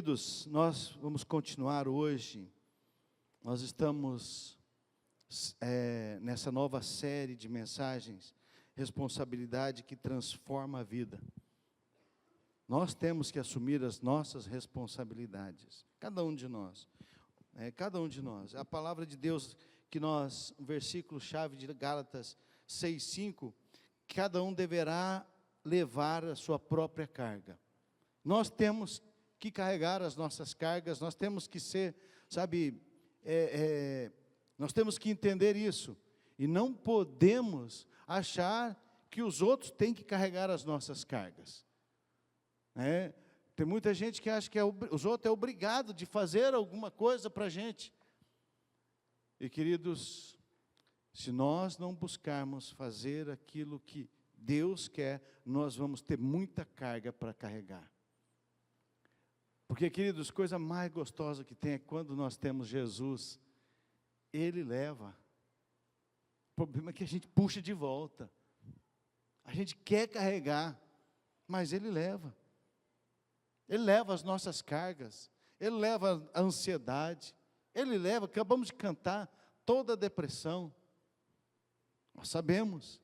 Queridos, nós vamos continuar hoje, nós estamos nessa nova série de mensagens, responsabilidade que transforma a vida. Nós temos que assumir as nossas responsabilidades, cada um de nós, cada um de nós. A palavra de Deus, que nós, o versículo-chave de Gálatas 6:5, cada um deverá levar a sua própria carga. Nós temos que carregar as nossas cargas, nós temos que ser, nós temos que entender isso, e não podemos achar que os outros têm que carregar as nossas cargas. Tem muita gente que acha que os outros é obrigado de fazer alguma coisa para a gente. E queridos, se nós não buscarmos fazer aquilo que Deus quer, nós vamos ter muita carga para carregar. Porque, queridos, coisa mais gostosa que tem é quando nós temos Jesus, Ele leva. O problema é que a gente puxa de volta. A gente quer carregar, mas Ele leva. Ele leva as nossas cargas, Ele leva a ansiedade, Ele leva, acabamos de cantar, toda a depressão. Nós sabemos,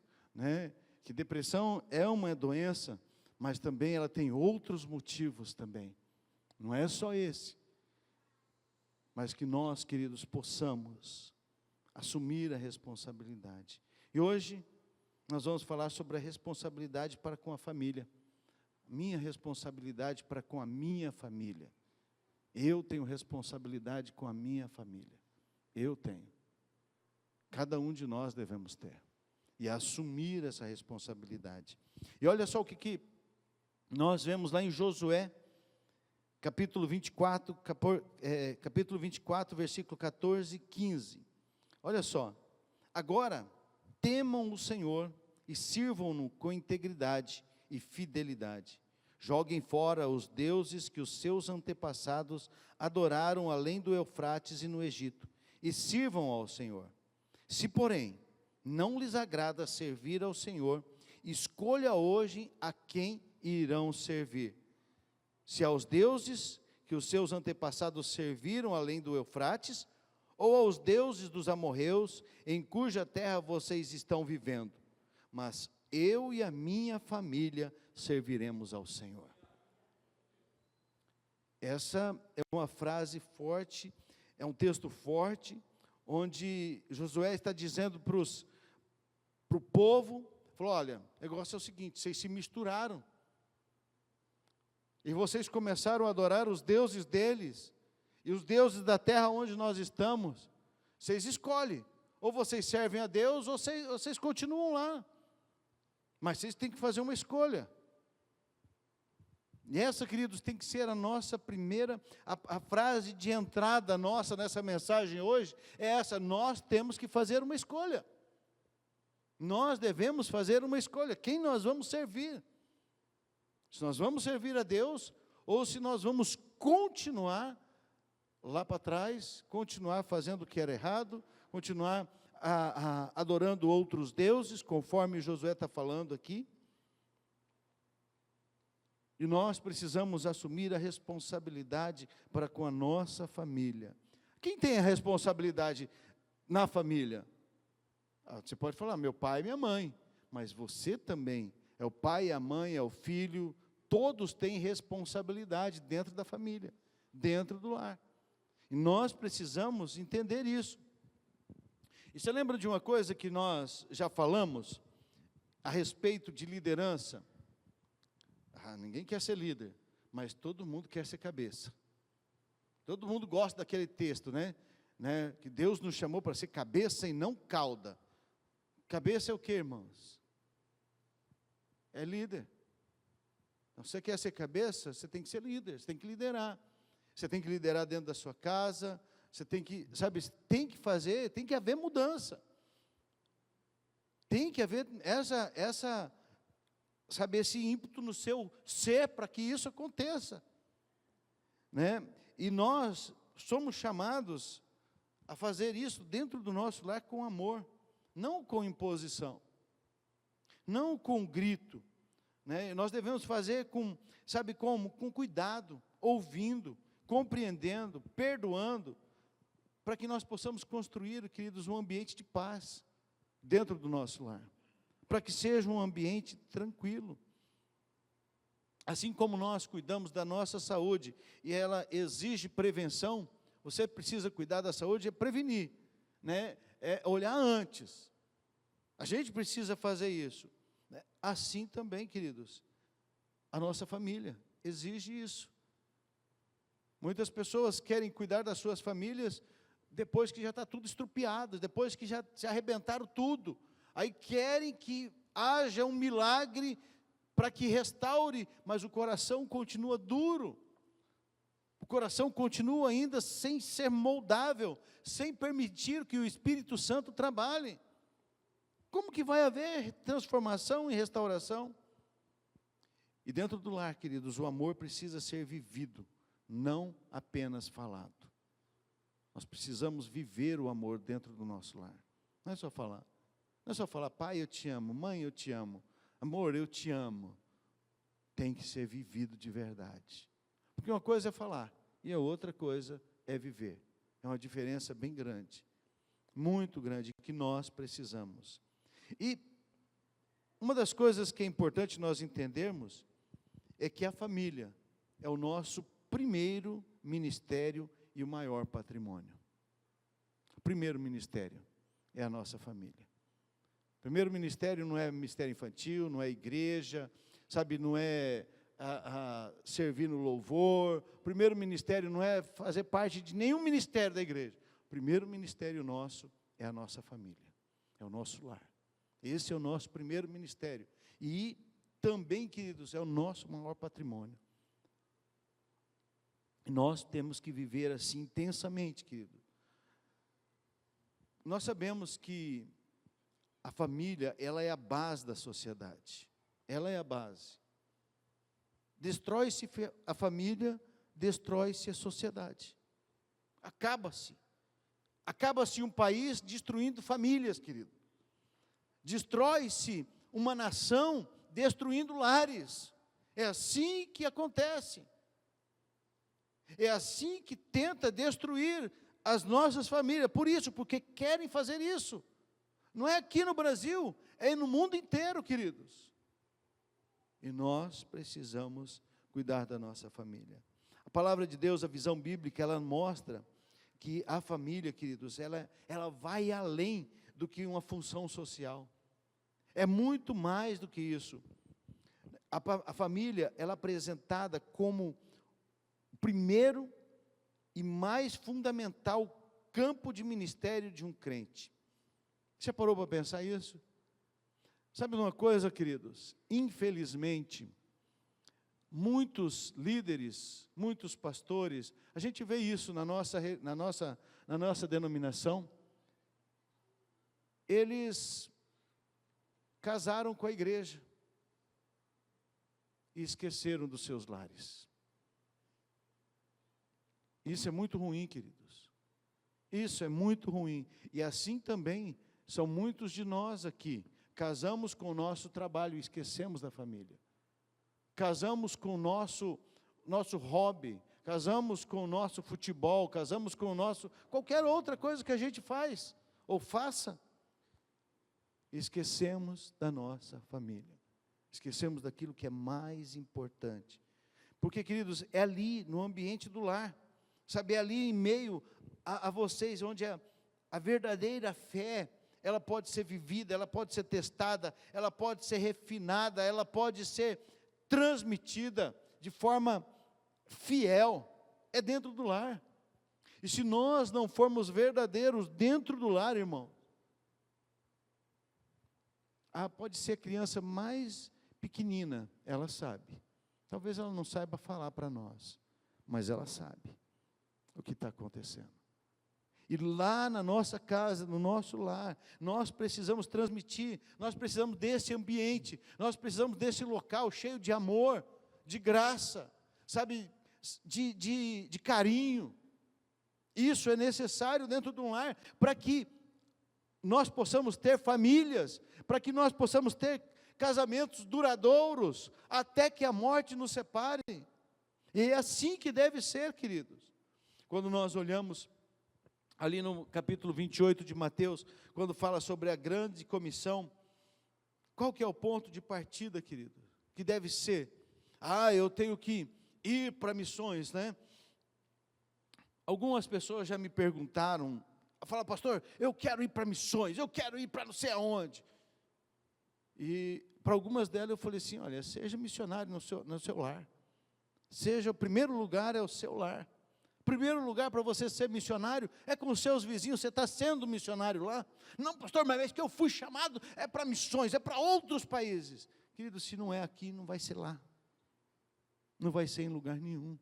que depressão é uma doença, mas também ela tem outros motivos também. Não é só esse, mas que nós, queridos, possamos assumir a responsabilidade. E hoje, nós vamos falar sobre a responsabilidade para com a família. Minha responsabilidade para com a minha família. Eu tenho responsabilidade com a minha família. Eu tenho. Cada um de nós devemos ter. E assumir essa responsabilidade. E olha só o que nós vemos lá em Josué, capítulo 24, versículo 14 e 15. Olha só. Agora, temam o Senhor e sirvam-no com integridade e fidelidade. Joguem fora os deuses que os seus antepassados adoraram além do Eufrates e no Egito, e sirvam ao Senhor. Se, porém, não lhes agrada servir ao Senhor, escolha hoje a quem irão servir. Se aos deuses que os seus antepassados serviram além do Eufrates, ou aos deuses dos amorreus, em cuja terra vocês estão vivendo. Mas eu e a minha família serviremos ao Senhor. Essa é uma frase forte, é um texto forte, onde Josué está dizendo para o povo, falou, olha, o negócio é o seguinte, vocês se misturaram, e vocês começaram a adorar os deuses deles, e os deuses da terra onde nós estamos, vocês escolhem, ou vocês servem a Deus, ou vocês continuam lá, mas vocês têm que fazer uma escolha. E essa, queridos, tem que ser a nossa primeira, a frase de entrada nossa nessa mensagem hoje, é essa, nós temos que fazer uma escolha. Nós devemos fazer uma escolha, quem nós vamos servir. Se nós vamos servir a Deus, ou se nós vamos continuar lá para trás, continuar fazendo o que era errado, continuar adorando outros deuses, conforme Josué está falando aqui. E nós precisamos assumir a responsabilidade para com a nossa família. Quem tem a responsabilidade na família? Você pode falar, meu pai e minha mãe, mas você também, é o pai, a mãe, é o filho, todos têm responsabilidade dentro da família, dentro do lar. E nós precisamos entender isso. E você lembra de uma coisa que nós já falamos a respeito de liderança? Ninguém quer ser líder, mas todo mundo quer ser cabeça. Todo mundo gosta daquele texto, que Deus nos chamou para ser cabeça e não cauda. Cabeça é o que, irmãos? É líder. Então, você quer ser cabeça, você tem que ser líder, você tem que liderar. Você tem que liderar dentro da sua casa, você tem que, tem que fazer, tem que haver mudança. Tem que haver esse ímpeto no seu ser para que isso aconteça. E nós somos chamados a fazer isso dentro do nosso lar com amor, não com imposição, não com grito. Nós devemos fazer com, com cuidado, ouvindo, compreendendo, perdoando, para que nós possamos construir, queridos, um ambiente de paz dentro do nosso lar, para que seja um ambiente tranquilo. Assim como nós cuidamos da nossa saúde, e ela exige prevenção, você precisa cuidar da saúde, é prevenir, né? É olhar antes. A gente precisa fazer isso, né? Assim também, queridos, a nossa família exige isso. Muitas pessoas querem cuidar das suas famílias depois que já está tudo estrupiado, depois que já se arrebentaram tudo. Aí querem que haja um milagre para que restaure, mas o coração continua duro. O coração continua ainda sem ser moldável, sem permitir que o Espírito Santo trabalhe. Como que vai haver transformação e restauração? E dentro do lar, queridos, o amor precisa ser vivido, não apenas falado. Nós precisamos viver o amor dentro do nosso lar. Não é só falar. Não é só falar, pai, eu te amo, mãe, eu te amo, amor, eu te amo. Tem que ser vivido de verdade. Porque uma coisa é falar, e a outra coisa é viver. É uma diferença bem grande, muito grande, que nós precisamos. E uma das coisas que é importante nós entendermos, é que a família é o nosso primeiro ministério e o maior patrimônio. O primeiro ministério é a nossa família. O primeiro ministério não é ministério infantil, não é igreja, sabe, não é servir no louvor. O primeiro ministério não é fazer parte de nenhum ministério da igreja. O primeiro ministério nosso é a nossa família, é o nosso lar. Esse é o nosso primeiro ministério. E também, queridos, é o nosso maior patrimônio. Nós temos que viver assim intensamente, querido. Nós sabemos que a família, ela é a base da sociedade. Ela é a base. Destrói-se a família, destrói-se a sociedade. Acaba-se. Acaba-se um país destruindo famílias, querido. Destrói-se uma nação destruindo lares. É assim que acontece. É assim que tenta destruir as nossas famílias. Por isso, porque querem fazer isso. Não é aqui no Brasil, é no mundo inteiro, queridos. E nós precisamos cuidar da nossa família. A palavra de Deus, a visão bíblica, ela mostra que a família, queridos, ela vai além do que uma função social. É muito mais do que isso. A família, ela é apresentada como o primeiro e mais fundamental campo de ministério de um crente. Você já parou para pensar isso? Sabe uma coisa, queridos? Infelizmente, muitos líderes, muitos pastores, a gente vê isso na nossa denominação, eles casaram com a igreja e esqueceram dos seus lares. Isso é muito ruim, queridos. Isso é muito ruim. E assim também são muitos de nós aqui. Casamos com o nosso trabalho e esquecemos da família. Casamos com o nosso hobby, casamos com o nosso futebol, casamos com o nosso qualquer outra coisa que a gente faz ou faça. Esquecemos da nossa família. Esquecemos daquilo que é mais importante. Porque, queridos, é ali no ambiente do lar, sabe, é ali em meio a vocês, onde a verdadeira fé, ela pode ser vivida, ela pode ser testada, ela pode ser refinada, ela pode ser transmitida de forma fiel, é dentro do lar. E se nós não formos verdadeiros dentro do lar, irmão, pode ser a criança mais pequenina, ela sabe. Talvez ela não saiba falar para nós, mas ela sabe o que está acontecendo. E lá na nossa casa, no nosso lar, nós precisamos transmitir, nós precisamos desse ambiente, nós precisamos desse local cheio de amor, de graça, sabe, de carinho. Isso é necessário dentro de um lar, para que nós possamos ter famílias, para que nós possamos ter casamentos duradouros, até que a morte nos separe. E é assim que deve ser, queridos. Quando nós olhamos ali no capítulo 28 de Mateus, quando fala sobre a grande comissão, qual que é o ponto de partida, querido? Que deve ser, eu tenho que ir para missões, né? Algumas pessoas já me perguntaram, falaram, pastor, eu quero ir para missões, eu quero ir para não sei aonde. E para algumas delas eu falei assim, olha, seja missionário no seu lar. Seja, o primeiro lugar é o seu lar. O primeiro lugar para você ser missionário é com os seus vizinhos, você está sendo missionário lá. Não, pastor, mas é que eu fui chamado, é para missões, é para outros países. Querido, se não é aqui, não vai ser lá. Não vai ser em lugar nenhum.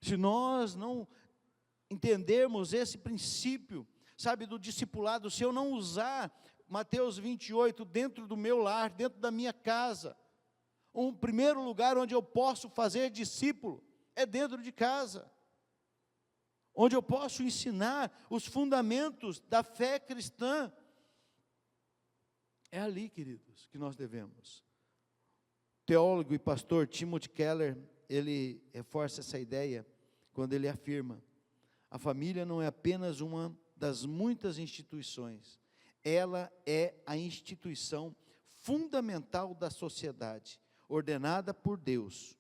Se nós não entendermos esse princípio, sabe, do discipulado, se eu não usar Mateus 28 dentro do meu lar, dentro da minha casa, o primeiro lugar onde eu posso fazer discípulo é dentro de casa, onde eu posso ensinar os fundamentos da fé cristã. É ali, queridos, que nós devemos. O teólogo e pastor Timothy Keller, ele reforça essa ideia quando ele afirma: a família não é apenas uma das muitas instituições, ela é a instituição fundamental da sociedade, ordenada por Deus.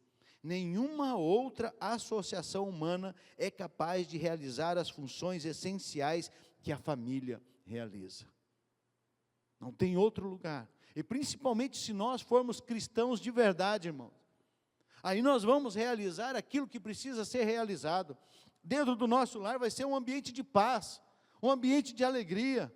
Nenhuma outra associação humana é capaz de realizar as funções essenciais que a família realiza. Não tem outro lugar. E principalmente se nós formos cristãos de verdade, irmãos. Aí nós vamos realizar aquilo que precisa ser realizado. Dentro do nosso lar vai ser um ambiente de paz, um ambiente de alegria.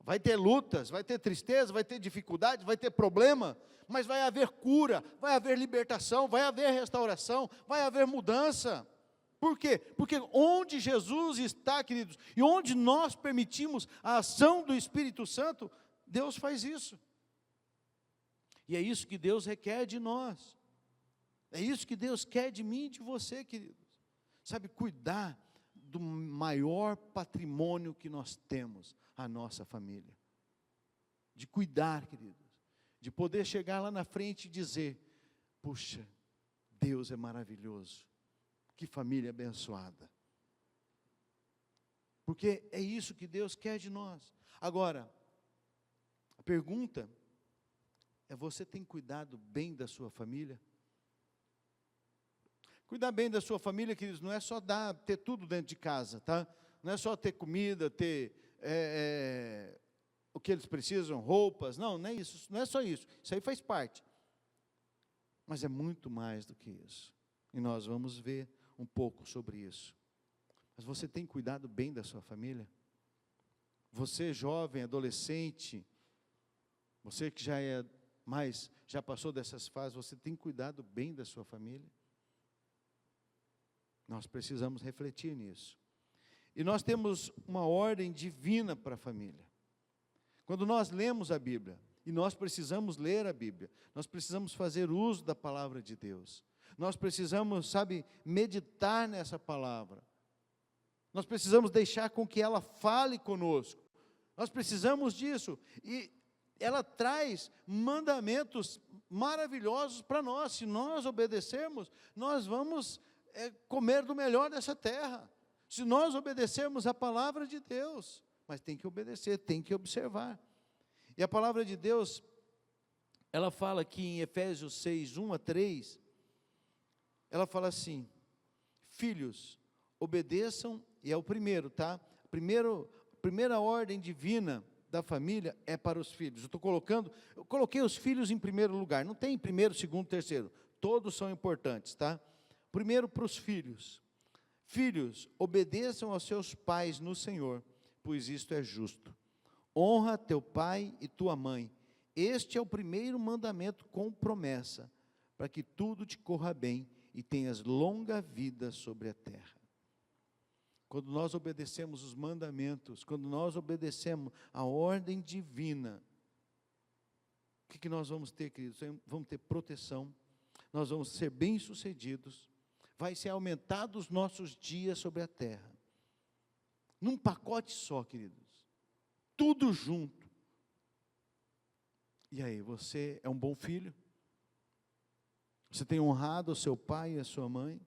Vai ter lutas, vai ter tristeza, vai ter dificuldade, vai ter problema, mas vai haver cura, vai haver libertação, vai haver restauração, vai haver mudança. Por quê? Porque onde Jesus está, queridos, e onde nós permitimos a ação do Espírito Santo, Deus faz isso. E é isso que Deus requer de nós. É isso que Deus quer de mim e de você, queridos. Sabe, cuidar do maior patrimônio que nós temos, a nossa família. De cuidar, queridos. De poder chegar lá na frente e dizer: puxa, Deus é maravilhoso. Que família abençoada. Porque é isso que Deus quer de nós. Agora, a pergunta é: você tem cuidado bem da sua família? Cuidar bem da sua família, queridos, não é só ter tudo dentro de casa, tá? Não é só ter comida, ter o que eles precisam, roupas, não é isso, não é só isso, isso aí faz parte. Mas é muito mais do que isso, e nós vamos ver um pouco sobre isso. Mas você tem cuidado bem da sua família? Você jovem, adolescente, você que já passou dessas fases, você tem cuidado bem da sua família? Nós precisamos refletir nisso. E nós temos uma ordem divina para a família. Quando nós lemos a Bíblia, e nós precisamos ler a Bíblia, nós precisamos fazer uso da palavra de Deus. Nós precisamos, meditar nessa palavra. Nós precisamos deixar com que ela fale conosco. Nós precisamos disso. E ela traz mandamentos maravilhosos para nós. Se nós obedecermos, nós vamos comer do melhor dessa terra. Se nós obedecermos a palavra de Deus, mas tem que obedecer, tem que observar. E a palavra de Deus, ela fala aqui em Efésios 6, 1-3, ela fala assim: filhos, obedeçam, e é o primeiro, tá? A primeira ordem divina da família é para os filhos. Eu coloquei os filhos em primeiro lugar, não tem primeiro, segundo, terceiro, todos são importantes, tá? Primeiro para os filhos. Filhos, obedeçam aos seus pais no Senhor, pois isto é justo. Honra teu pai e tua mãe. Este é o primeiro mandamento com promessa, para que tudo te corra bem e tenhas longa vida sobre a terra. Quando nós obedecemos os mandamentos, quando nós obedecemos a ordem divina, o que nós vamos ter, queridos? Vamos ter proteção, nós vamos ser bem-sucedidos, vai ser aumentado os nossos dias sobre a terra. Num pacote só, queridos. Tudo junto. E aí, você é um bom filho? Você tem honrado o seu pai e a sua mãe?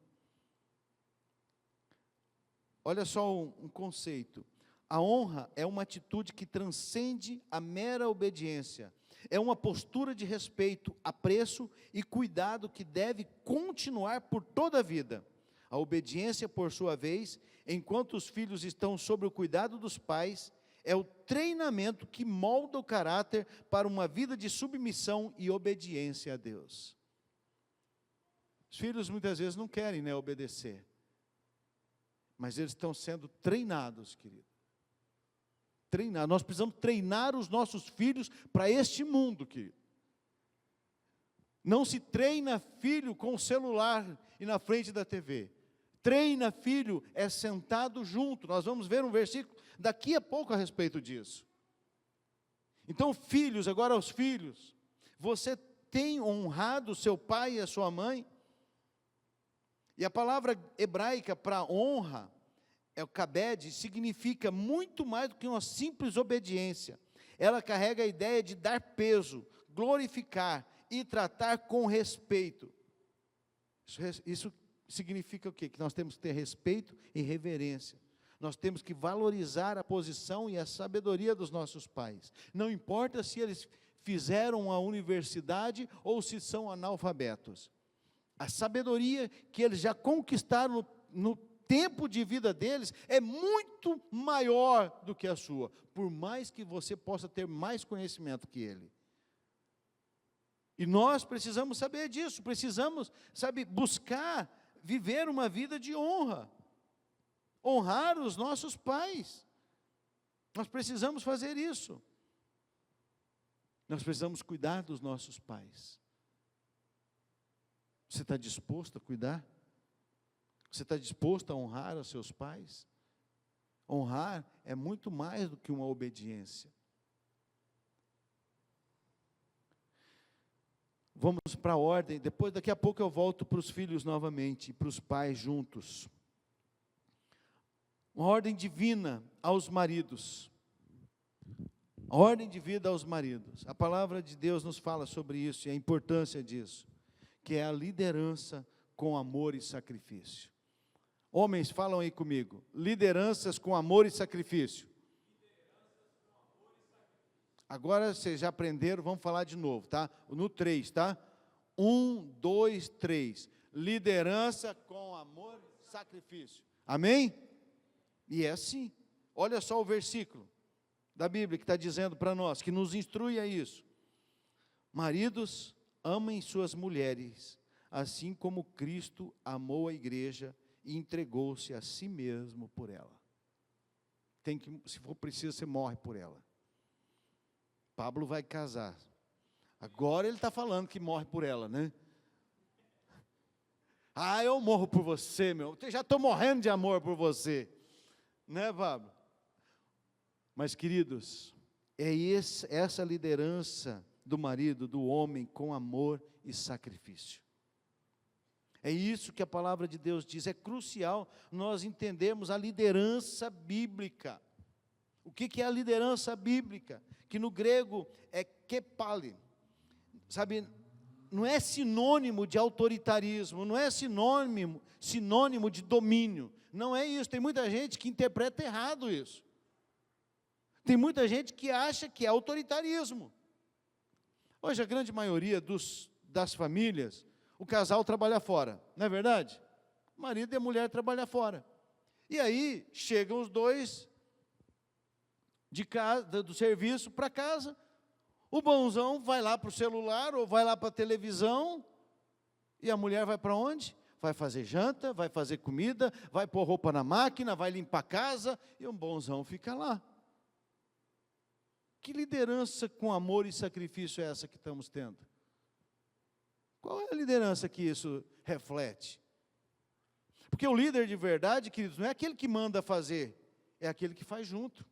olha só um conceito. A honra é uma atitude que transcende a mera obediência. É uma postura de respeito, apreço e cuidado que deve continuar por toda a vida. A obediência, por sua vez, enquanto os filhos estão sob o cuidado dos pais, é o treinamento que molda o caráter para uma vida de submissão e obediência a Deus. Os filhos muitas vezes não querem, né, obedecer, mas eles estão sendo treinados, querido. Treinar. Nós precisamos treinar os nossos filhos para este mundo, querido. Não se treina filho com o celular e na frente da TV. Treina filho é sentado junto. Nós vamos ver um versículo daqui a pouco a respeito disso. Então, filhos, agora os filhos, você tem honrado seu pai e a sua mãe? E a palavra hebraica para honra, é o kabed, significa muito mais do que uma simples obediência. Ela carrega a ideia de dar peso, glorificar e tratar com respeito. Isso significa o quê? Que nós temos que ter respeito e reverência. Nós temos que valorizar a posição e a sabedoria dos nossos pais. Não importa se eles fizeram a universidade ou se são analfabetos. A sabedoria que eles já conquistaram no tempo de vida deles é muito maior do que a sua, por mais que você possa ter mais conhecimento que ele. E nós precisamos saber disso, precisamos, buscar viver uma vida de honra, honrar os nossos pais. Nós precisamos fazer isso. Nós precisamos cuidar dos nossos pais. Você está disposto a cuidar? Você está disposto a honrar os seus pais? Honrar é muito mais do que uma obediência. Vamos para a ordem, daqui a pouco eu volto para os filhos novamente, para os pais juntos. Uma ordem divina aos maridos. A ordem de vida aos maridos. A palavra de Deus nos fala sobre isso e a importância disso, que é a liderança com amor e sacrifício. Homens, falam aí comigo. Lideranças com amor e sacrifício. Agora vocês já aprenderam, vamos falar de novo, tá? No 3, tá? 1, 2, 3. Liderança com amor e sacrifício. Amém? E é assim. Olha só o versículo da Bíblia que está dizendo para nós, que nos instrui a isso. Maridos, amem suas mulheres, assim como Cristo amou a igreja e entregou-se a si mesmo por ela. Se for preciso, você morre por ela. Pablo vai casar. Agora ele está falando que morre por ela, né? Ah, eu morro por você, meu. Eu já estou morrendo de amor por você. Né, Pablo? Mas, queridos, é essa liderança do marido, do homem, com amor e sacrifício. É isso que a palavra de Deus diz. É crucial nós entendermos a liderança bíblica. O que é a liderança bíblica? Que no grego é kepale. Sabe, não é sinônimo de autoritarismo, não é sinônimo de domínio. Não é isso. Tem muita gente que interpreta errado isso. Tem muita gente que acha que é autoritarismo. Hoje a grande maioria das famílias, o casal trabalha fora, não é verdade? O marido e a mulher trabalham fora. E aí chegam os dois de casa, do serviço para casa. O bonzão vai lá para o celular ou vai lá para a televisão. E a mulher vai para onde? Vai fazer janta, vai fazer comida, vai pôr roupa na máquina, vai limpar a casa. E o bonzão fica lá. Que liderança com amor e sacrifício é essa que estamos tendo? Qual é a liderança que isso reflete? Porque o líder de verdade, queridos, não é aquele que manda fazer, é aquele que faz junto.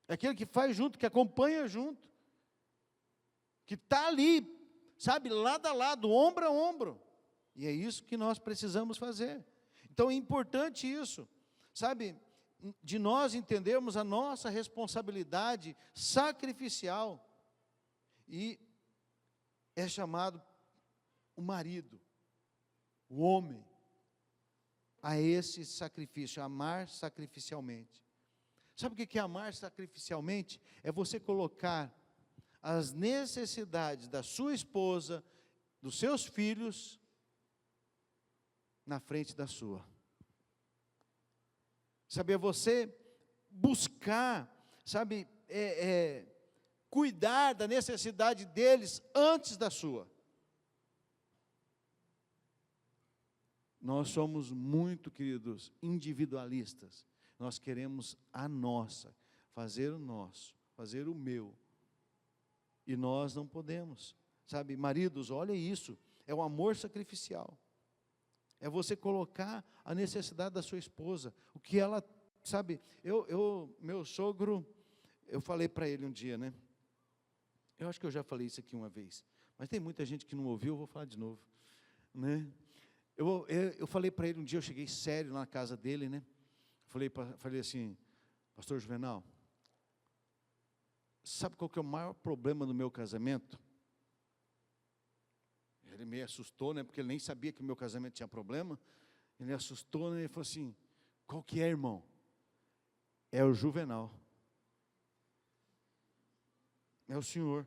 É aquele que faz junto, que acompanha junto. Que está ali, sabe, lado a lado, ombro a ombro. E é isso que nós precisamos fazer. Então é importante isso, sabe, de nós entendermos a nossa responsabilidade sacrificial. E é chamado o marido, o homem, a esse sacrifício, amar sacrificialmente. Sabe o que é amar sacrificialmente? É você colocar as necessidades da sua esposa, dos seus filhos, na frente da sua. Sabe, é você buscar, sabe, cuidar da necessidade deles antes da sua. Nós somos muito, queridos, individualistas. Nós queremos a nossa, fazer o nosso, fazer o meu. E nós não podemos. Sabe, maridos, olha isso, é o amor sacrificial. É você colocar a necessidade da sua esposa, o que ela, sabe, meu sogro, eu falei para ele um dia, né? Eu acho que eu já falei isso aqui uma vez, mas tem muita gente que não ouviu, eu vou falar de novo, né? Eu falei para ele um dia, eu cheguei sério na casa dele, né? Falei assim, pastor Juvenal, sabe qual que é o maior problema do meu casamento? Ele me assustou, né? Porque ele nem sabia que o meu casamento tinha problema. Ele assustou, né? Ele falou assim, qual que é, irmão? É o Juvenal. É o senhor.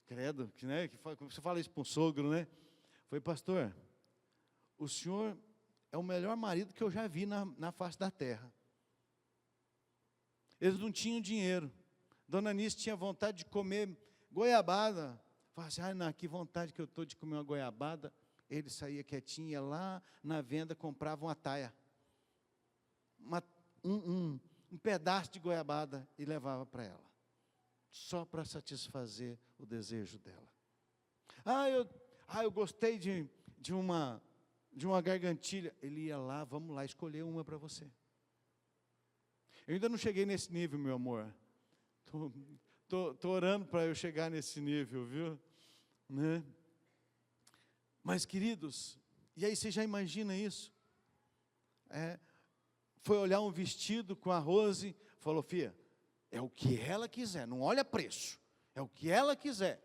Credo, né? Como você fala isso para um sogro, né? Falei, pastor, o senhor é o melhor marido que eu já vi na face da terra. Eles não tinham dinheiro. Dona Anice tinha vontade de comer goiabada. Falava assim, não, que vontade que eu estou de comer uma goiabada. Ele saía quietinho, ia lá na venda, comprava uma taia. Um pedaço de goiabada e levava para ela. Só para satisfazer o desejo dela. Eu gostei de uma gargantilha. Ele ia lá, vamos lá, escolher uma para você. Eu ainda não cheguei nesse nível, meu amor. Estou orando para eu chegar nesse nível, viu? Né? Mas, queridos, e aí você já imagina isso? Foi olhar um vestido com a Rose, falou, filha, é o que ela quiser, não olha preço, é o que ela quiser.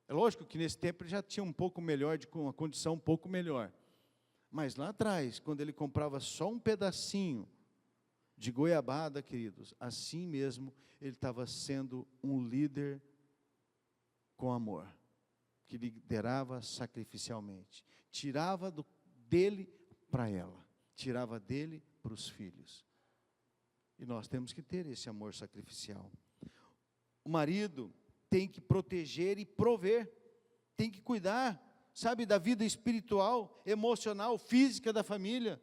É lógico que nesse tempo ele já tinha um pouco melhor, com uma condição um pouco melhor. Mas lá atrás, quando ele comprava só um pedacinho de goiabada, queridos, assim mesmo, ele estava sendo um líder com amor, que liderava sacrificialmente. Tirava dele para ela, tirava dele para os filhos. E nós temos que ter esse amor sacrificial. O marido tem que proteger e prover, tem que cuidar, sabe, da vida espiritual, emocional, física da família.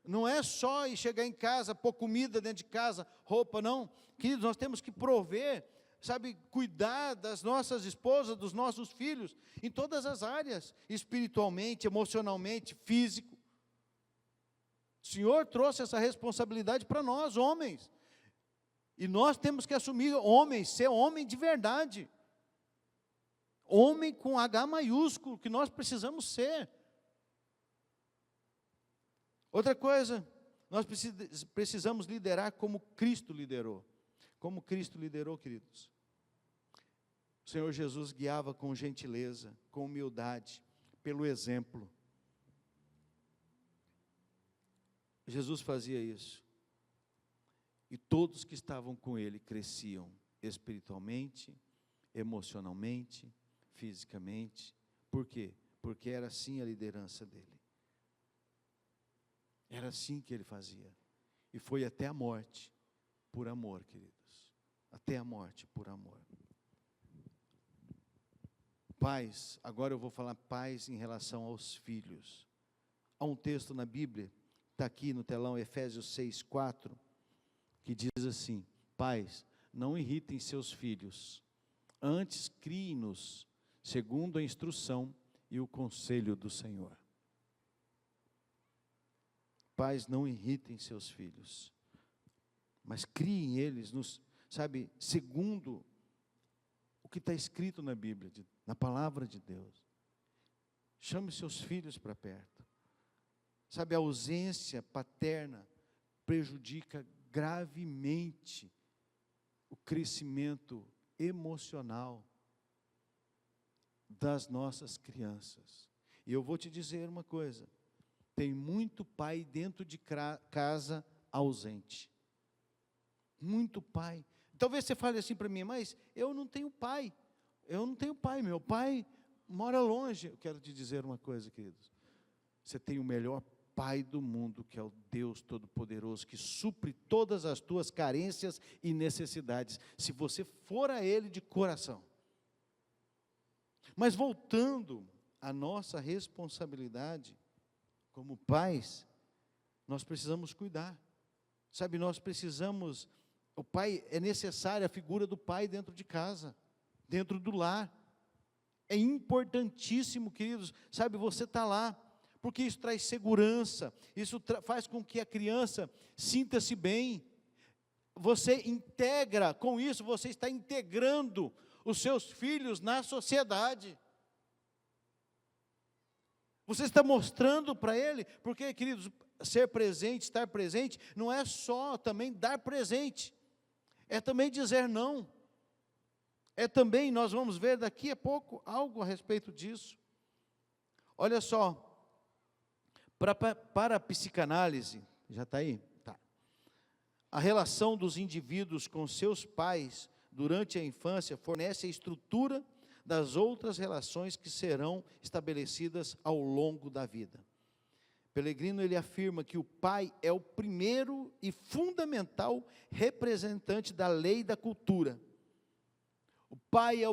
Não é só ir chegar em casa, pôr comida dentro de casa, roupa, não. Queridos, nós temos que prover, sabe, cuidar das nossas esposas, dos nossos filhos, em todas as áreas, espiritualmente, emocionalmente, físico. O Senhor trouxe essa responsabilidade para nós, homens. E nós temos que assumir, homens, ser homem de verdade. Homem com H maiúsculo, que nós precisamos ser. Outra coisa, nós precisamos liderar como Cristo liderou. Como Cristo liderou, queridos. O Senhor Jesus guiava com gentileza, com humildade, pelo exemplo. Jesus fazia isso. E todos que estavam com ele cresciam espiritualmente, emocionalmente, fisicamente. Por quê? Porque era assim a liderança dele. Era assim que ele fazia. E foi até a morte, por amor, queridos. Até a morte, por amor. Pais, agora eu vou falar pais em relação aos filhos. Há um texto na Bíblia, está aqui no telão, Efésios 6:4, que diz assim: pais, não irritem seus filhos, antes criem-nos, segundo a instrução e o conselho do Senhor. Pais, não irritem seus filhos, mas criem eles, sabe, segundo o que está escrito na Bíblia, na palavra de Deus. Chame seus filhos para perto. Sabe, a ausência paterna prejudica gravemente o crescimento emocional das nossas crianças. E eu vou te dizer uma coisa, tem muito pai dentro de casa ausente. Muito pai. Talvez você fale assim para mim, mas eu não tenho pai. Eu não tenho pai, meu pai mora longe. Eu quero te dizer uma coisa, queridos. Você tem o melhor pai do mundo, que é o Deus Todo-Poderoso, que supre todas as tuas carências e necessidades, se você for a Ele de coração. Mas voltando à nossa responsabilidade, como pais, nós precisamos cuidar. Sabe, nós precisamos, o pai, é necessária a figura do pai dentro de casa, dentro do lar. É importantíssimo, queridos, sabe, você está lá, porque isso traz segurança, isso faz com que a criança sinta-se bem. Você integra, com isso você está integrando os seus filhos na sociedade. Você está mostrando para ele, porque, queridos, ser presente, estar presente, não é só também dar presente, é também dizer não. É também, nós vamos ver daqui a pouco algo a respeito disso. Olha só, para a psicanálise, já está aí? Tá. A relação dos indivíduos com seus pais durante a infância fornece a estrutura das outras relações que serão estabelecidas ao longo da vida. Pellegrino, ele afirma que o pai é o primeiro e fundamental representante da lei e da cultura. O pai é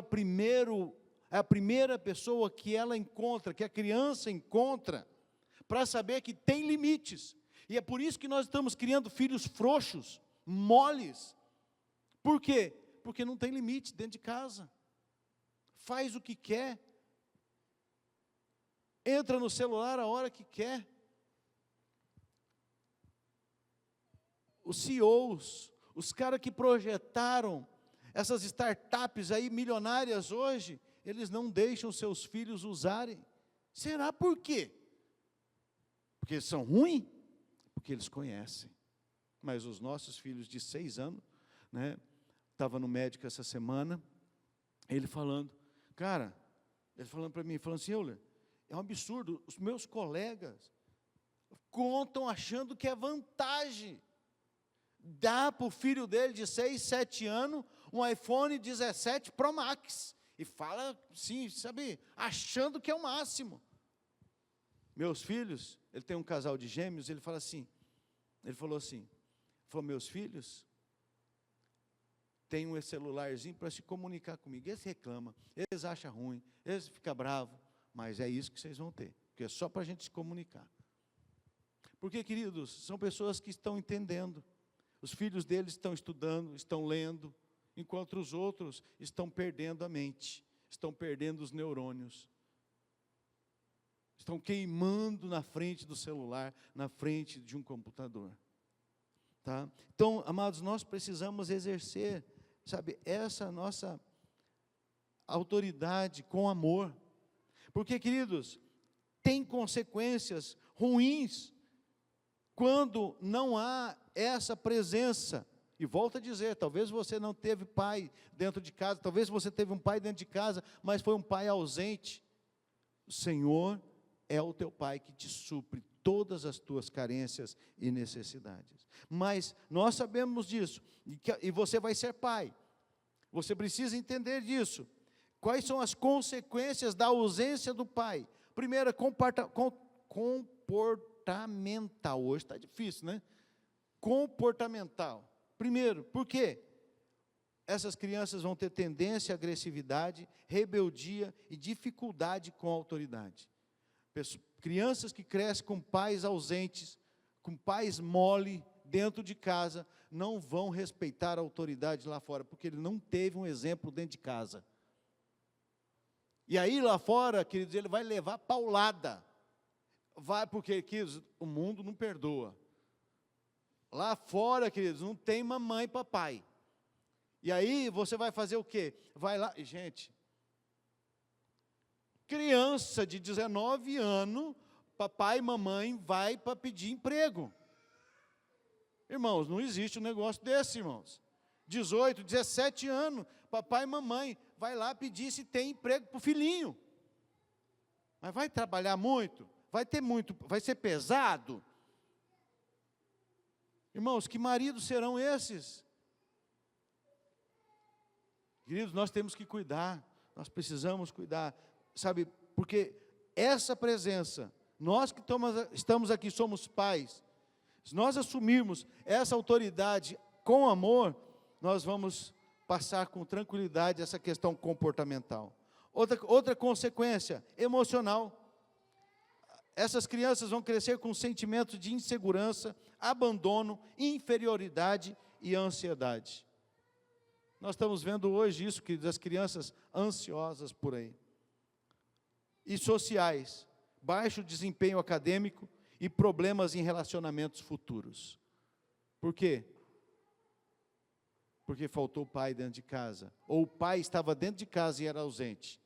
a primeira pessoa que ela encontra, que a criança encontra, para saber que tem limites. E é por isso que nós estamos criando filhos frouxos, moles. Por quê? Porque não tem limite dentro de casa. Faz o que quer. Entra no celular a hora que quer. Os CEOs, os caras que projetaram essas startups aí milionárias hoje, eles não deixam seus filhos usarem. Será por quê? Porque são ruins? Porque eles conhecem. Mas os nossos filhos de 6 anos, né, estava no médico essa semana, ele falando, cara, ele falando para mim, falando assim, Euler, é um absurdo, os meus colegas contam achando que é vantagem. Dá para o filho dele de 6, 7 anos, um iPhone 17 Pro Max, e fala assim, sabe, achando que é o máximo. Meus filhos, ele tem um casal de gêmeos, ele falou assim, meus filhos têm um celularzinho para se comunicar comigo, eles reclamam, eles acham ruim, eles ficam bravos, mas é isso que vocês vão ter, porque é só para a gente se comunicar. Porque, queridos, são pessoas que estão entendendo, os filhos deles estão estudando, estão lendo, enquanto os outros estão perdendo a mente, estão perdendo os neurônios, estão queimando na frente do celular, na frente de um computador. Tá? Então, amados, nós precisamos exercer, sabe, essa nossa autoridade com amor. Porque, queridos, tem consequências ruins quando não há essa presença. E volto a dizer, talvez você não teve pai dentro de casa, talvez você teve um pai dentro de casa, mas foi um pai ausente. O Senhor é o teu pai que te supre todas as tuas carências e necessidades. Mas nós sabemos disso, e você vai ser pai. Você precisa entender disso. Quais são as consequências da ausência do pai? Primeiro, comportamental. Hoje está difícil, né? Comportamental. Primeiro, por quê? Essas crianças vão ter tendência à agressividade, rebeldia e dificuldade com a autoridade. Crianças que crescem com pais ausentes, com pais mole dentro de casa, não vão respeitar a autoridade lá fora, porque ele não teve um exemplo dentro de casa. E aí lá fora, queridos, ele vai levar paulada. Vai porque, queridos, o mundo não perdoa. Lá fora, queridos, não tem mamãe e papai. E aí você vai fazer o quê? Vai lá, gente, criança de 19 anos, papai e mamãe vai para pedir emprego. Irmãos, não existe um negócio desse, irmãos. 18, 17 anos, papai e mamãe vai lá pedir se tem emprego para o filhinho. Mas vai trabalhar muito? Vai ser pesado? Irmãos, que maridos serão esses? Queridos, nós temos que cuidar, nós precisamos cuidar, sabe, porque essa presença, nós que estamos aqui, somos pais, se nós assumirmos essa autoridade com amor, nós vamos passar com tranquilidade essa questão comportamental. Outra consequência, emocional. Essas crianças vão crescer com sentimentos de insegurança, abandono, inferioridade e ansiedade. Nós estamos vendo hoje isso, queridos, as crianças ansiosas por aí. E sociais, baixo desempenho acadêmico e problemas em relacionamentos futuros. Por quê? Porque faltou o pai dentro de casa. Ou o pai estava dentro de casa e era ausente.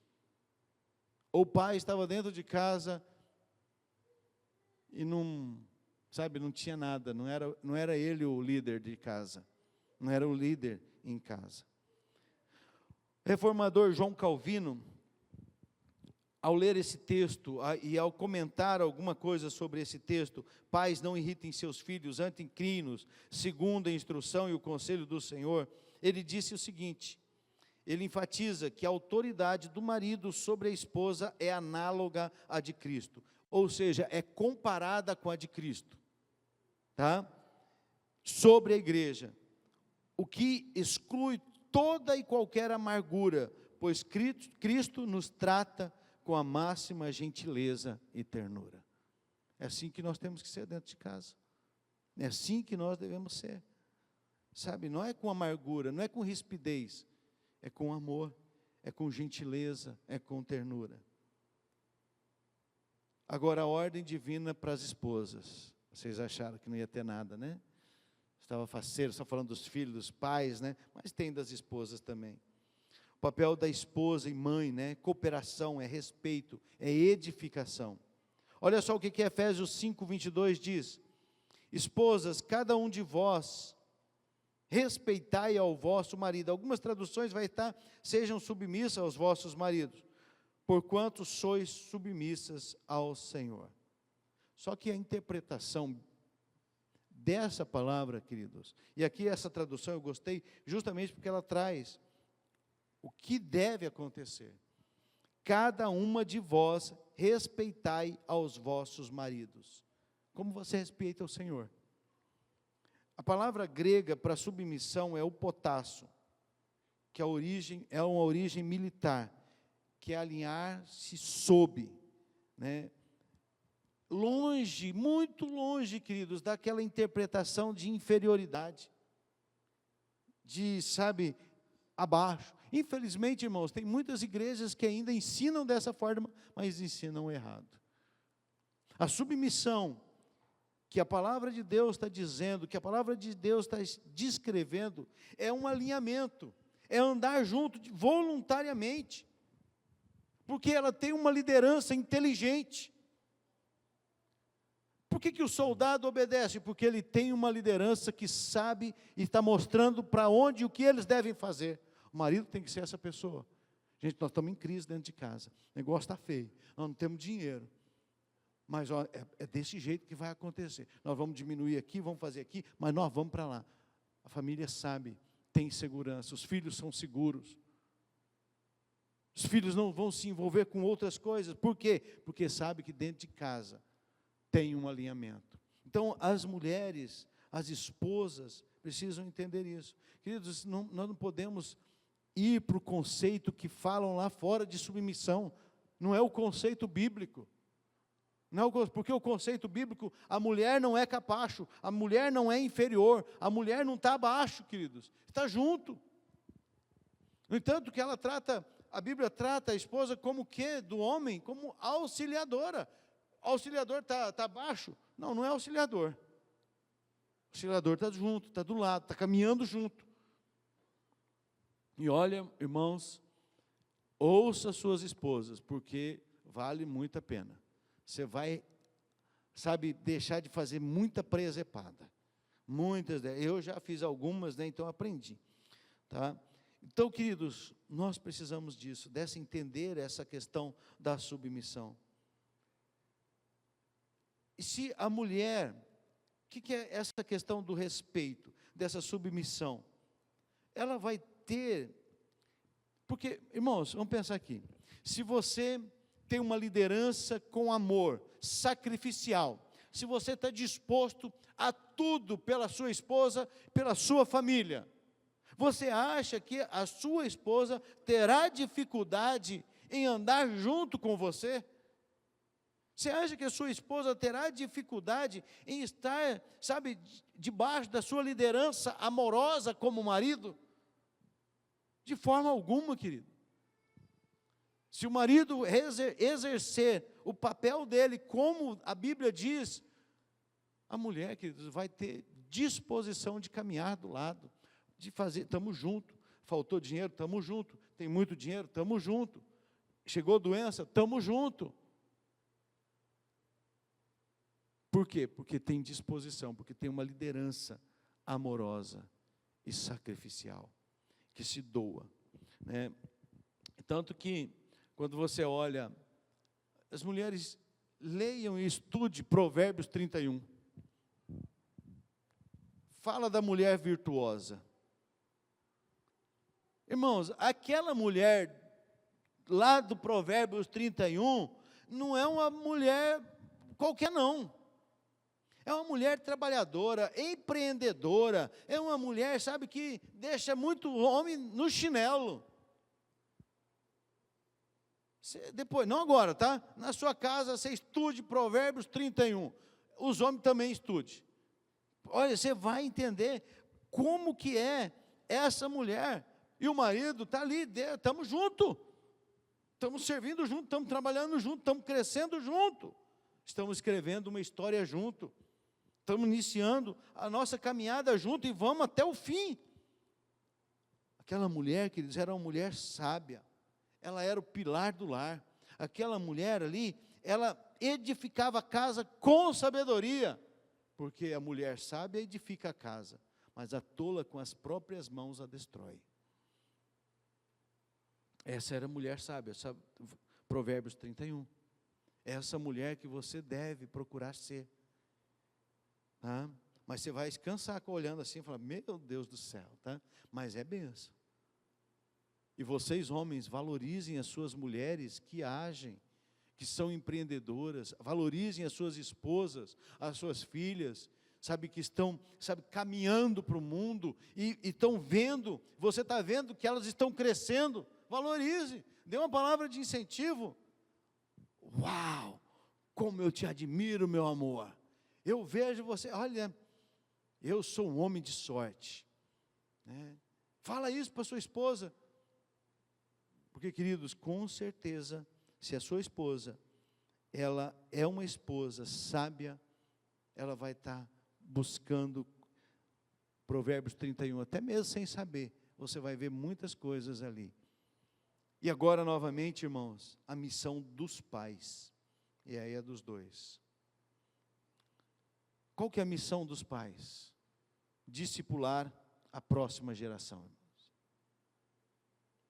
Ou o pai estava dentro de casa e não tinha nada, não era ele o líder de casa, não era o líder em casa. O reformador João Calvino, ao ler esse texto e ao comentar alguma coisa sobre esse texto, pais não irritem seus filhos, antes criem-nos, segundo a instrução e o conselho do Senhor, ele disse o seguinte, ele enfatiza que a autoridade do marido sobre a esposa é análoga à de Cristo, ou seja, é comparada com a de Cristo, tá? Sobre a igreja, o que exclui toda e qualquer amargura, pois Cristo nos trata com a máxima gentileza e ternura. É assim que nós temos que ser dentro de casa, é assim que nós devemos ser, sabe, não é com amargura, não é com rispidez, é com amor, é com gentileza, é com ternura. Agora, a ordem divina para as esposas. Vocês acharam que não ia ter nada, né? Estava faceiro, só falando dos filhos, dos pais, né? Mas tem das esposas também. O papel da esposa e mãe, né? Cooperação, é respeito, é edificação. Olha só o que Efésios 5:22 diz. Esposas, cada um de vós, respeitai ao vosso marido. Algumas traduções vai estar, sejam submissas aos vossos maridos, porquanto sois submissas ao Senhor. Só que a interpretação dessa palavra, queridos, e aqui essa tradução eu gostei, justamente porque ela traz o que deve acontecer. Cada uma de vós respeitai aos vossos maridos, como você respeita o Senhor. A palavra grega para submissão é o potasso, que é uma origem militar, que é alinhar-se sob, né? Longe, muito longe, queridos, daquela interpretação de inferioridade, de, abaixo. Infelizmente, irmãos, tem muitas igrejas que ainda ensinam dessa forma, mas ensinam errado. A submissão que a palavra de Deus está dizendo, que a palavra de Deus está descrevendo, é um alinhamento, é andar junto voluntariamente, porque ela tem uma liderança inteligente. Por que o soldado obedece? Porque ele tem uma liderança que sabe e está mostrando para onde e o que eles devem fazer. O marido tem que ser essa pessoa. Gente, nós estamos em crise dentro de casa, o negócio está feio, nós não temos dinheiro, mas é desse jeito que vai acontecer. Nós vamos diminuir aqui, vamos fazer aqui, mas nós vamos para lá. A família sabe, tem segurança, os filhos são seguros. Os filhos não vão se envolver com outras coisas. Por quê? Porque sabe que dentro de casa tem um alinhamento. Então, as mulheres, as esposas, precisam entender isso. Queridos, nós não podemos ir para o conceito que falam lá fora de submissão. Não é o conceito bíblico. Não, porque o conceito bíblico, a mulher não é capacho, a mulher não é inferior, a mulher não está abaixo, queridos, está junto. No entanto, que a Bíblia trata a esposa como que do homem, como auxiliadora. O auxiliador está abaixo? Não, não é auxiliador. O auxiliador está junto, está do lado, está caminhando junto. E olha, irmãos, ouça suas esposas, porque vale muito a pena. Você vai, deixar de fazer muita presepada. Muitas delas. Eu já fiz algumas, né, então aprendi. Tá? Então, queridos, nós precisamos disso, entender essa questão da submissão. se a mulher, o que é essa questão do respeito, dessa submissão? Ela vai ter, porque, irmãos, vamos pensar aqui, se você tem uma liderança com amor, sacrificial, se você está disposto a tudo pela sua esposa, pela sua família, você acha que a sua esposa terá dificuldade em andar junto com você? Você acha que a sua esposa terá dificuldade em estar, sabe, debaixo da sua liderança amorosa como marido? De forma alguma, querido. Se o marido exercer o papel dele, como a Bíblia diz, a mulher, queridos, vai ter disposição de caminhar do lado, de fazer, estamos juntos. Faltou dinheiro, estamos juntos. Tem muito dinheiro, estamos juntos. Chegou doença, estamos juntos. Por quê? Porque tem disposição, porque tem uma liderança amorosa e sacrificial, que se doa, né? Tanto que, quando você olha, as mulheres leiam e estude Provérbios 31. Fala da mulher virtuosa. Irmãos, aquela mulher lá do Provérbios 31, não é uma mulher qualquer não. É uma mulher trabalhadora, empreendedora, é uma mulher, sabe, que deixa muito homem no chinelo. Depois, não agora, tá? Na sua casa você estude Provérbios 31. Os homens também estude. Olha, você vai entender como que é essa mulher. E o marido está ali, estamos juntos. Estamos servindo juntos, estamos trabalhando juntos, estamos crescendo juntos. Estamos escrevendo uma história junto. Estamos iniciando a nossa caminhada junto e vamos até o fim. Aquela mulher, queridos, era uma mulher sábia. Ela era o pilar do lar. Aquela mulher ali, ela edificava a casa com sabedoria. Porque a mulher sábia edifica a casa, mas a tola com as próprias mãos a destrói. Essa era a mulher sábia, sabe? Provérbios 31. Essa mulher que você deve procurar ser. Tá? Mas você vai cansar olhando assim e falar, meu Deus do céu, tá? Mas é benção. E vocês, homens, valorizem as suas mulheres que agem, que são empreendedoras, valorizem as suas esposas, as suas filhas, sabe, que estão, sabe, caminhando para o mundo, e estão vendo, você está vendo que elas estão crescendo, valorize, dê uma palavra de incentivo. Uau, como eu te admiro, meu amor, eu vejo você, olha, eu sou um homem de sorte, né? Fala isso para sua esposa, porque, queridos, com certeza, se a sua esposa, ela é uma esposa sábia, ela vai estar buscando Provérbios 31, até mesmo sem saber, você vai ver muitas coisas ali. E agora, novamente, irmãos, a missão dos pais, e aí é dos dois. Qual que é a missão dos pais? Discipular a próxima geração, irmãos.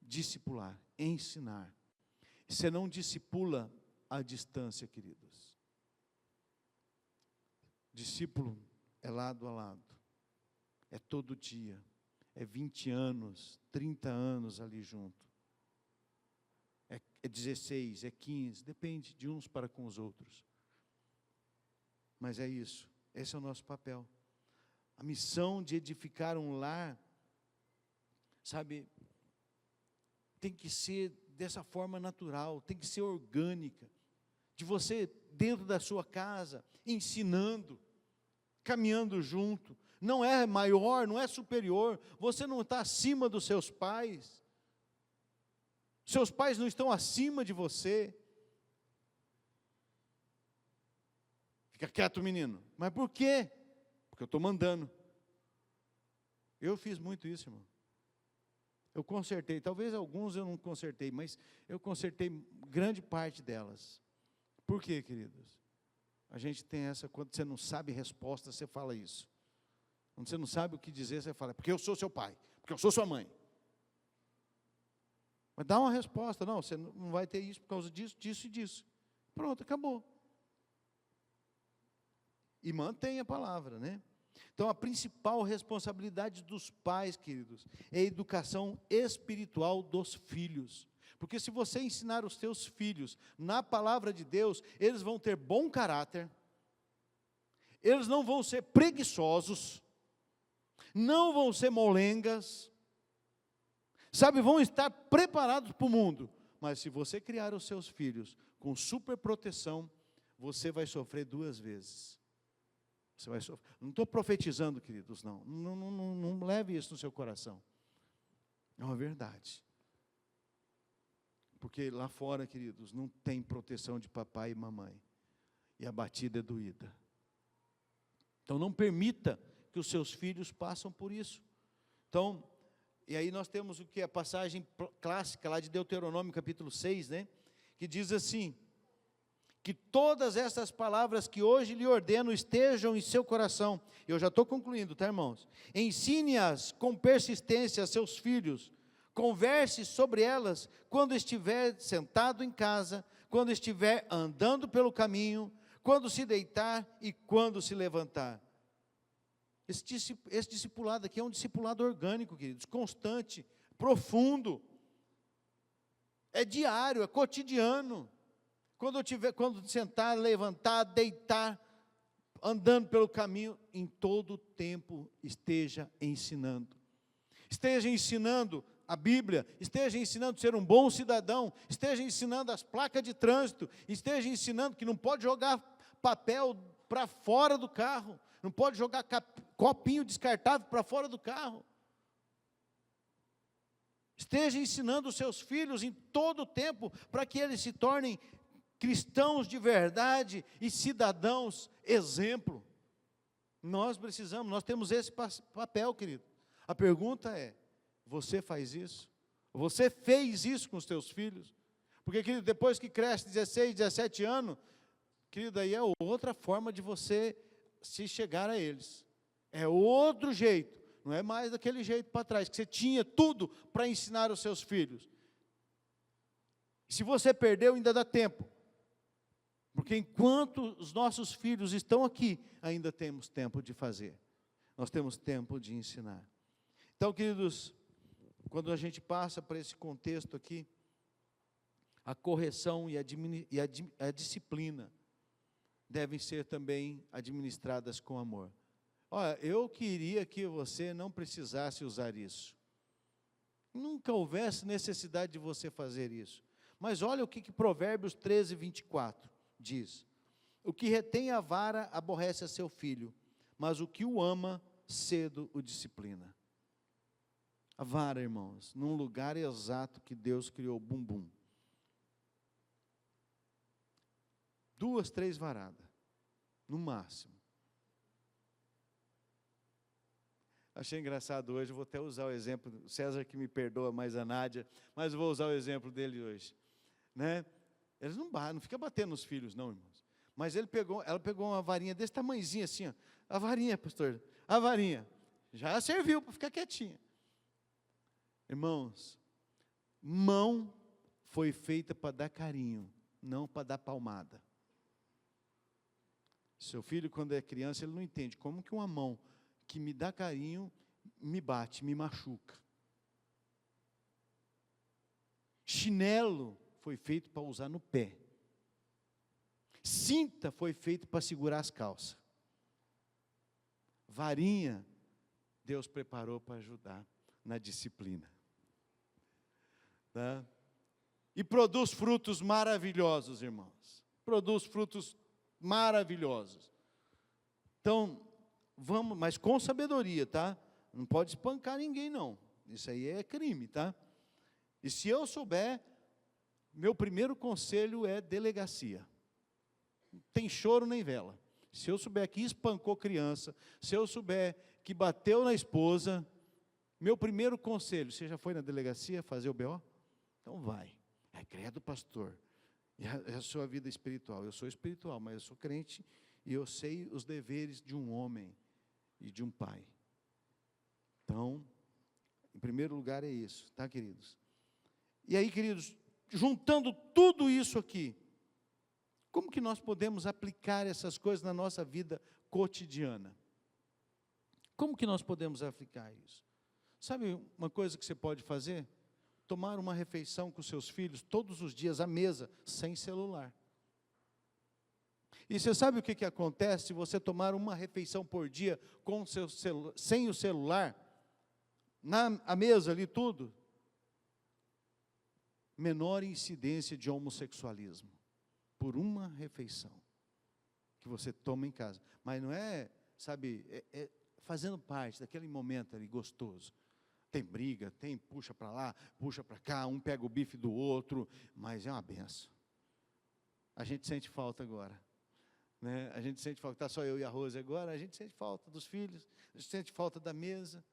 Discipular, ensinar. Você não discipula à distância, queridos. Discípulo é lado a lado. É todo dia. É 20 anos, 30 anos ali junto. É 16, é 15, depende de uns para com os outros. Mas é isso, esse é o nosso papel. A missão de edificar um lar, sabe, tem que ser dessa forma natural, tem que ser orgânica, de você dentro da sua casa, ensinando, caminhando junto, não é maior, não é superior, você não está acima dos seus pais não estão acima de você. Fica quieto, menino. Mas por quê? Porque eu estou mandando. Eu fiz muito isso, irmão. Eu consertei, talvez alguns eu não consertei, mas eu consertei grande parte delas. Por quê, queridos? A gente tem essa, quando você não sabe resposta, você fala isso. Quando você não sabe o que dizer, você fala, porque eu sou seu pai, porque eu sou sua mãe. Mas dá uma resposta, não, você não vai ter isso por causa disso, disso e disso. Pronto, acabou. e mantém a palavra, né? Então, a principal responsabilidade dos pais, queridos, é a educação espiritual dos filhos. Porque se você ensinar os teus filhos na palavra de Deus, eles vão ter bom caráter, eles não vão ser preguiçosos, não vão ser molengas, sabe, vão estar preparados para o mundo. Mas se você criar os seus filhos com super proteção, você vai sofrer 2 vezes. Você vai sofrer. Não estou profetizando, queridos, não. Não leve isso no seu coração. É uma verdade. Porque lá fora, queridos, não tem proteção de papai e mamãe. E a batida é doída. Então não permita que os seus filhos passem por isso. Então, e aí nós temos o que? A passagem clássica lá de Deuteronômio capítulo 6, né? Que diz assim: que todas essas palavras que hoje lhe ordeno estejam em seu coração. Eu já estou concluindo, tá, irmãos? Ensine-as com persistência a seus filhos. Converse sobre elas quando estiver sentado em casa, quando estiver andando pelo caminho, quando se deitar e quando se levantar. Esse discipulado aqui é um discipulado orgânico, queridos, constante, profundo. É diário, é cotidiano. Quando sentar, levantar, deitar, andando pelo caminho, em todo tempo esteja ensinando. Esteja ensinando a Bíblia, esteja ensinando a ser um bom cidadão, esteja ensinando as placas de trânsito, esteja ensinando que não pode jogar papel para fora do carro, não pode jogar copinho descartável para fora do carro. Esteja ensinando os seus filhos em todo o tempo, para que eles se tornem cristãos de verdade e cidadãos exemplo. Nós precisamos, nós temos esse papel, querido. A pergunta é: você faz isso? Você fez isso com os teus filhos? Porque, querido, depois que cresce 16, 17 anos, querido, aí é outra forma de você se chegar a eles. É outro jeito, não é mais daquele jeito para trás, que você tinha tudo para ensinar os seus filhos. Se você perdeu, ainda dá tempo. Porque enquanto os nossos filhos estão aqui, ainda temos tempo de fazer. Nós temos tempo de ensinar. Então, queridos, quando a gente passa por esse contexto aqui, a correção e a disciplina devem ser também administradas com amor. Olha, eu queria que você não precisasse usar isso. Nunca houvesse necessidade de você fazer isso. Mas olha o que Provérbios 13, 24 diz: o que retém a vara aborrece a seu filho, mas o que o ama, cedo o disciplina. A vara, irmãos, num lugar exato que Deus criou, bumbum. 2, 3 varadas, no máximo. Achei engraçado hoje, eu vou até usar o exemplo, o César que me perdoa, mais a Nádia, mas eu vou usar o exemplo dele hoje. Né? Eles não ficam batendo nos filhos, não, irmãos. Mas ela pegou uma varinha desse tamanhozinho assim, ó. A varinha, pastor, a varinha. Já serviu para ficar quietinha. Irmãos, mão foi feita para dar carinho, não para dar palmada. Seu filho, quando é criança, ele não entende como que uma mão que me dá carinho, me bate, me machuca. Chinelo foi feito para usar no pé. Cinta foi feito para segurar as calças. Varinha, Deus preparou para ajudar na disciplina. Tá? E produz frutos maravilhosos, irmãos. Produz frutos maravilhosos. Então, vamos, mas com sabedoria, tá? Não pode espancar ninguém, não. Isso aí é crime, tá? E se eu souber, meu primeiro conselho é delegacia. Não tem choro nem vela. Se eu souber que espancou criança, se eu souber que bateu na esposa, meu primeiro conselho: você já foi na delegacia fazer o BO? Então vai. É credo, pastor. É a sua vida espiritual. Eu sou espiritual, mas eu sou crente e eu sei os deveres de um homem e de um pai. Então, em primeiro lugar é isso, tá, queridos? E aí, queridos, juntando tudo isso aqui, Como que nós podemos aplicar essas coisas na nossa vida cotidiana? Como que nós podemos aplicar isso? Sabe uma coisa que você pode fazer? Tomar uma refeição com seus filhos todos os dias à mesa, sem celular. E você sabe o que acontece se você tomar uma refeição por dia com sem o celular, à mesa ali tudo? Menor incidência de homossexualismo, por uma refeição que você toma em casa. Mas não é, sabe, é fazendo parte daquele momento ali gostoso. Tem briga, tem puxa para lá, puxa para cá, um pega o bife do outro, mas é uma benção. A gente sente falta agora, né? A gente sente falta, está só eu e a Rose agora, a gente sente falta dos filhos, a gente sente falta da mesa,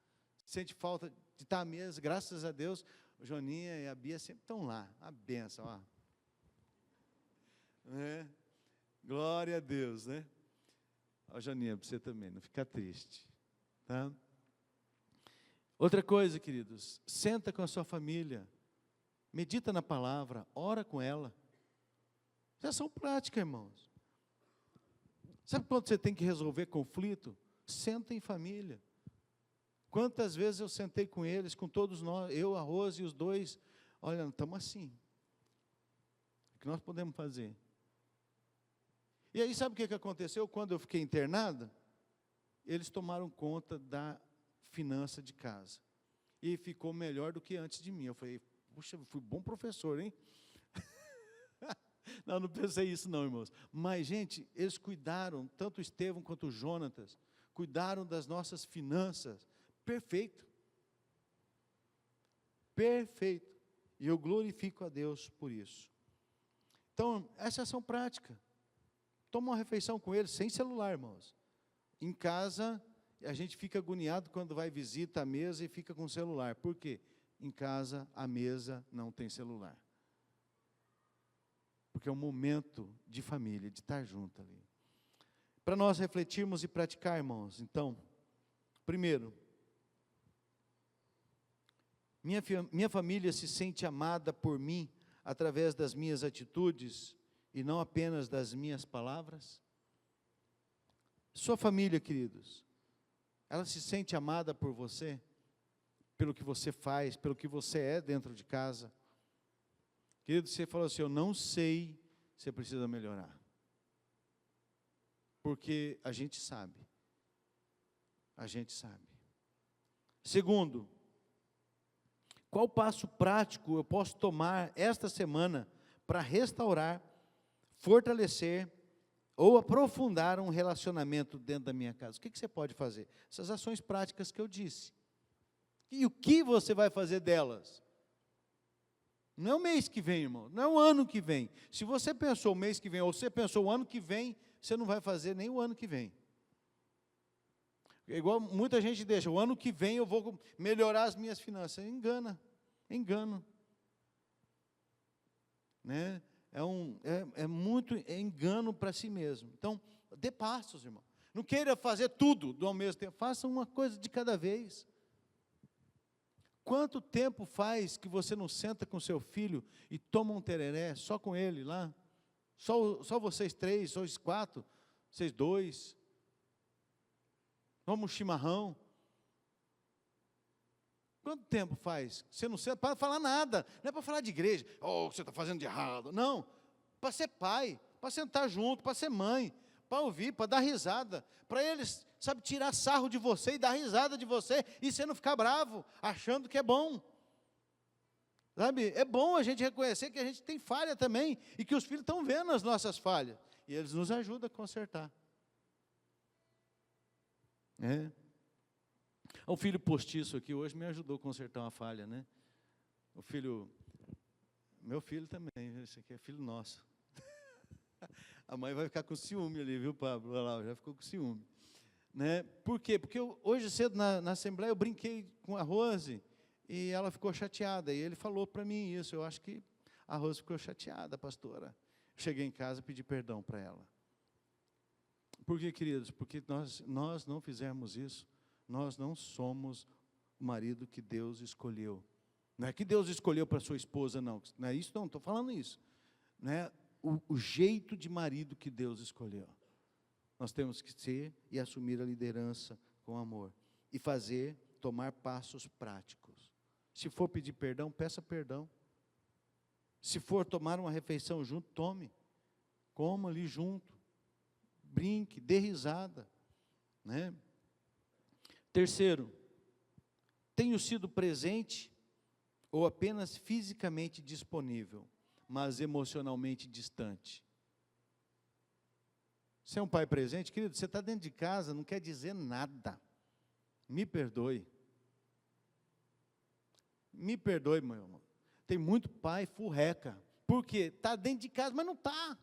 sente falta de estar à mesa, graças a Deus, o Joninha e a Bia sempre estão lá, a benção, ó. Né? Glória a Deus, né? Ó, Joninha, para você também, não fica triste, tá? Outra coisa, queridos, senta com a sua família, medita na palavra, ora com ela. Isso é ação prática, irmãos. Sabe quando você tem que resolver conflito? Senta em família. Quantas vezes eu sentei com eles, com todos nós, eu, a Rose e os dois, olha, estamos assim. O que nós podemos fazer? E aí, sabe o que aconteceu? Quando eu fiquei internado, eles tomaram conta da finança de casa. E ficou melhor do que antes de mim. Eu falei, puxa, fui bom professor, hein? Não pensei isso não, irmãos. Mas, gente, eles cuidaram, tanto o Estevão quanto o Jonatas, cuidaram das nossas finanças. Perfeito. Perfeito. E eu glorifico a Deus por isso. Então, essa é ação prática. Toma uma refeição com eles, sem celular, irmãos. Em casa, a gente fica agoniado quando vai visita a mesa e fica com o celular. Por quê? Em casa, a mesa não tem celular. Porque é um momento de família, de estar junto ali. Para nós refletirmos e praticar, irmãos, então, primeiro, minha família se sente amada por mim através das minhas atitudes e não apenas das minhas palavras? Sua família, queridos, ela se sente amada por você, pelo que você faz, pelo que você é dentro de casa? Querido, você falou assim, eu não sei, você precisa melhorar. Porque a gente sabe. A gente sabe. Segundo, qual passo prático eu posso tomar esta semana para restaurar, fortalecer ou aprofundar um relacionamento dentro da minha casa? O que você pode fazer? Essas ações práticas que eu disse. E o que você vai fazer delas? Não é o mês que vem, irmão, não é o ano que vem. Se você pensou o mês que vem, ou você pensou o ano que vem, você não vai fazer nem o ano que vem. É igual muita gente deixa, o ano que vem eu vou melhorar as minhas finanças. Engano. Né? É muito engano para si mesmo. Então, dê passos, irmão. Não queira fazer tudo ao mesmo tempo, faça uma coisa de cada vez. Quanto tempo faz que você não senta com seu filho e toma um tereré só com ele lá? Só vocês três, vocês quatro, vocês dois. Toma um chimarrão. Quanto tempo faz? Você não senta para falar nada. Não é para falar de igreja. Oh, você está fazendo de errado. Não. Para ser pai, para sentar junto, para ser mãe, para ouvir, para dar risada. Para eles, sabe, tirar sarro de você e dar risada de você, e você não ficar bravo, achando que é bom. Sabe, é bom a gente reconhecer que a gente tem falha também, e que os filhos estão vendo as nossas falhas, e eles nos ajudam a consertar. O filho postiço aqui hoje me ajudou a consertar uma falha, né? Meu filho também, esse aqui é filho nosso. A mãe vai ficar com ciúme ali, viu, Pablo? Olha lá, já ficou com ciúme. Né? Por quê? Porque hoje cedo na Assembleia eu brinquei com a Rose e ela ficou chateada. E ele falou para mim isso. Eu acho que a Rose ficou chateada, pastora. Cheguei em casa e pedi perdão para ela. Por quê, queridos? Porque nós não fizermos isso, nós não somos o marido que Deus escolheu. Não é que Deus escolheu para sua esposa, não. Não é isso, não, estou falando isso. Né? o jeito de marido que Deus escolheu. Nós temos que ser e assumir a liderança com amor. E tomar passos práticos. Se for pedir perdão, peça perdão. Se for tomar uma refeição junto, tome. Coma ali junto. Brinque, dê risada. Né? Terceiro, tenho sido presente ou apenas fisicamente disponível, mas emocionalmente distante? Você é um pai presente, querido, você está dentro de casa, não quer dizer nada. Me perdoe. Me perdoe, meu irmão. Tem muito pai furreca. Por quê? Está dentro de casa, mas não está.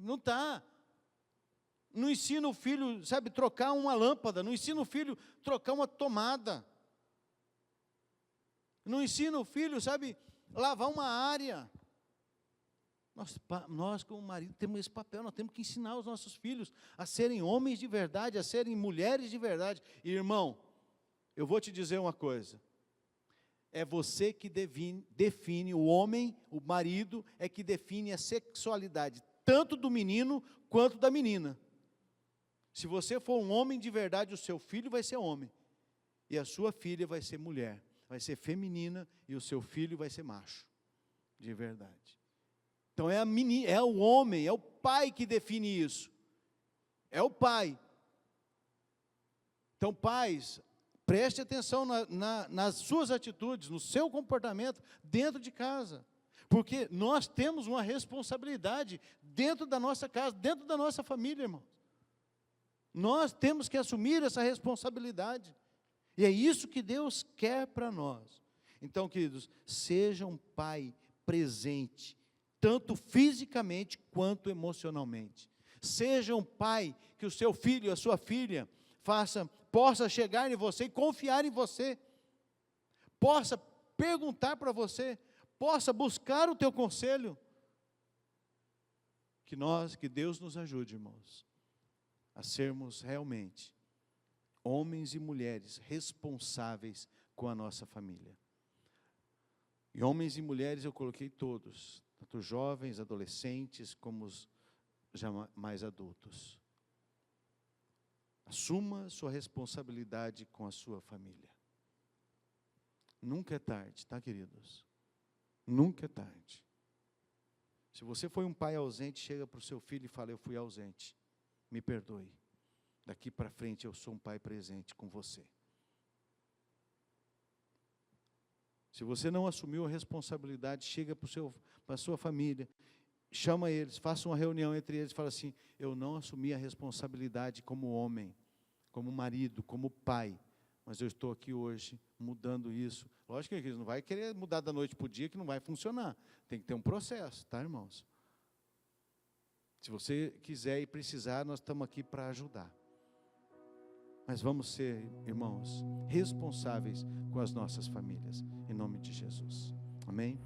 Não está. Não ensina o filho, sabe, trocar uma lâmpada. Não ensina o filho trocar uma tomada. Não ensina o filho, sabe, lavar uma área. Nós, como marido, temos esse papel. Nós temos que ensinar os nossos filhos a serem homens de verdade, a serem mulheres de verdade. E, irmão, eu vou te dizer uma coisa. É você que define, o homem, o marido, é que define a sexualidade, tanto do menino quanto da menina. Se você for um homem de verdade, o seu filho vai ser homem. E a sua filha vai ser mulher. Vai ser feminina e o seu filho vai ser macho. De verdade. Então é o homem, é o pai que define isso. É o pai. Então, pais, preste atenção nas suas atitudes, no seu comportamento dentro de casa. Porque nós temos uma responsabilidade dentro da nossa casa, dentro da nossa família, irmãos. Nós temos que assumir essa responsabilidade. E é isso que Deus quer para nós. Então, queridos, seja um pai presente, tanto fisicamente quanto emocionalmente. Seja um pai que o seu filho, a sua filha, possa chegar em você e confiar em você. Possa perguntar para você, possa buscar o teu conselho. Que Deus nos ajude, irmãos, a sermos realmente homens e mulheres responsáveis com a nossa família. E homens e mulheres eu coloquei todos, tanto jovens, adolescentes, como os já mais adultos. Assuma sua responsabilidade com a sua família. Nunca é tarde, tá, queridos? Nunca é tarde. Se você foi um pai ausente, chega para o seu filho e fala: eu fui ausente, me perdoe. Daqui para frente eu sou um pai presente com você. Se você não assumiu a responsabilidade, chega para a sua família, chama eles, faça uma reunião entre eles e fala assim: eu não assumi a responsabilidade como homem, como marido, como pai, mas eu estou aqui hoje mudando isso. Lógico que eles não vai querer mudar da noite para o dia, que não vai funcionar. Tem que ter um processo, tá, irmãos? Se você quiser e precisar, nós estamos aqui para ajudar. Mas vamos ser, irmãos, responsáveis com as nossas famílias, em nome de Jesus. Amém?